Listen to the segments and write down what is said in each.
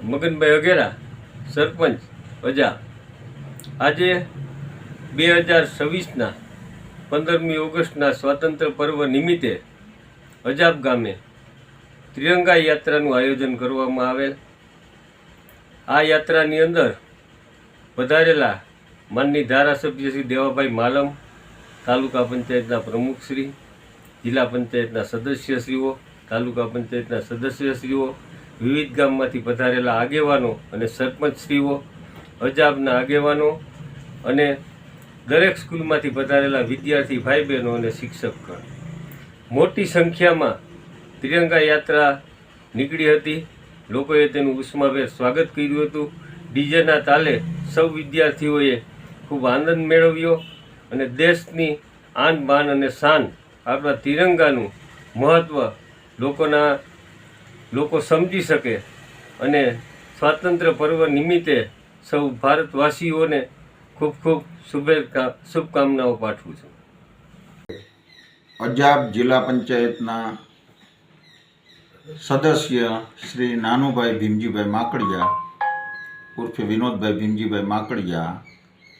મગનભાઈ અઘેરા, સરપંચ અજા, આજે 2026ના 15મી ઓગસ્ટના સ્વાતંત્ર્ય પર્વ નિમિત્તે અજાબ ગામે ત્રિરંગા યાત્રાનું આયોજન કરવામાં આવેલ। આ યાત્રાની અંદર પધારેલા માનની ધારાસભ્ય શ્રી દેવાભાઈ માલમ, તાલુકા પંચાયતના પ્રમુખશ્રી, જિલ્લા પંચાયતના સદસ્યશ્રીઓ, તાલુકા પંચાયતના સદસ્યશ્રીઓ, વિવિધ ગામમાંથી પધારેલા આગેવાનો અને સરપંચશ્રીઓ, અજાબના આગેવાનો અને દરેક સ્કૂલમાંથી પધારેલા વિદ્યાર્થી ભાઈ બહેનો અને શિક્ષકગણ મોટી સંખ્યામાં ત્રિરંગા યાત્રા નીકળી હતી। લોકોએ તેનું ઉષ્માભેર સ્વાગત કર્યું હતું। ડીજેના તાલે સૌ વિદ્યાર્થીઓએ ખૂબ આનંદ મેળવ્યો અને દેશની આન બાન અને શાન આપણા તિરંગાનું મહત્ત્વ લોકો સમજી શકે અને સ્વાતંત્ર્ય પર્વ નિમિત્તે સૌ ભારતવાસીઓને ખૂબ ખૂબ શુભકામનાઓ પાઠવું છું। અજાબ જિલ્લા પંચાયતના સદસ્ય શ્રી નાનુભાઈ ભીમજીભાઈ માકડિયા ઉર્ફે વિનોદભાઈ ભીમજીભાઈ માકડિયા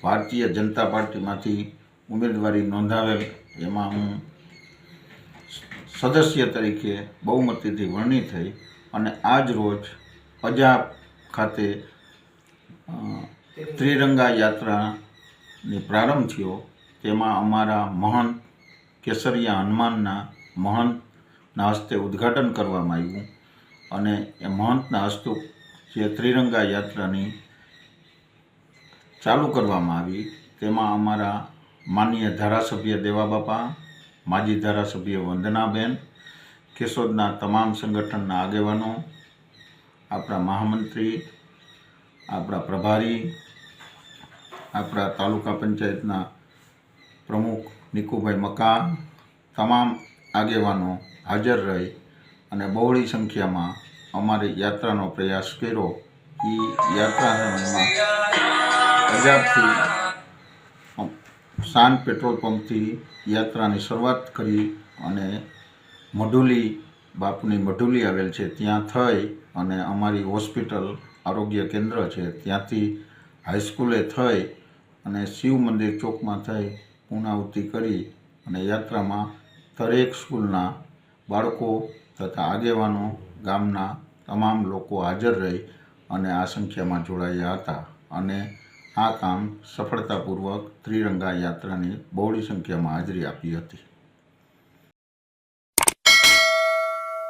ભારતીય જનતા પાર્ટીમાંથી ઉમેદવારી નોંધાવેલ, એમાં હું સદસ્ય તરીકે બહુમતીથી વરણી થઈ અને આજ રોજ અજાબ ખાતે ત્રિરંગા યાત્રાની પ્રારંભ થયો। તેમાં અમારા મહંત કેસરિયા હનુમાનના મહંતના હસ્તે ઉદ્ઘાટન કરવામાં આવ્યું અને એ મહંતના હસ્તે જે ત્રિરંગા યાત્રાની ચાલુ કરવામાં આવી તેમાં અમારા માનનીય ધારાસભ્ય દેવાબાપા, માજી ધારાસભ્ય વંદનાબેન, કેશોદના તમામ સંગઠનના આગેવાનો, આપણા મહામંત્રી, આપણા પ્રભારી, આપણા તાલુકા પંચાયતના પ્રમુખ નિકુભાઈ મકા, તમામ આગેવાનો હાજર રહી અને બહોળી સંખ્યામાં અમારી યાત્રાનો પ્રયાસ કર્યો। એ યાત્રામાં અજાબથી શાન પેટ્રોલ પંપથી યાત્રાની શરૂઆત કરી અને મઢુલી, બાપુની મઢુલી આવેલ છે ત્યાં થઈ અને અમારી હોસ્પિટલ આરોગ્ય કેન્દ્ર છે ત્યાંથી હાઈસ્કૂલે થઈ અને શિવ મંદિર ચોકમાં થઈ પૂર્ણાહુતિ કરી અને યાત્રામાં દરેક સ્કૂલના બાળકો તથા આગેવાનો, ગામના તમામ લોકો હાજર રહી અને આ સંખ્યામાં જોડાયા હતા અને આ કામ સફળતાપૂર્વક ત્રિરંગા યાત્રાની બહોળી સંખ્યામાં હાજરી આપી હતી।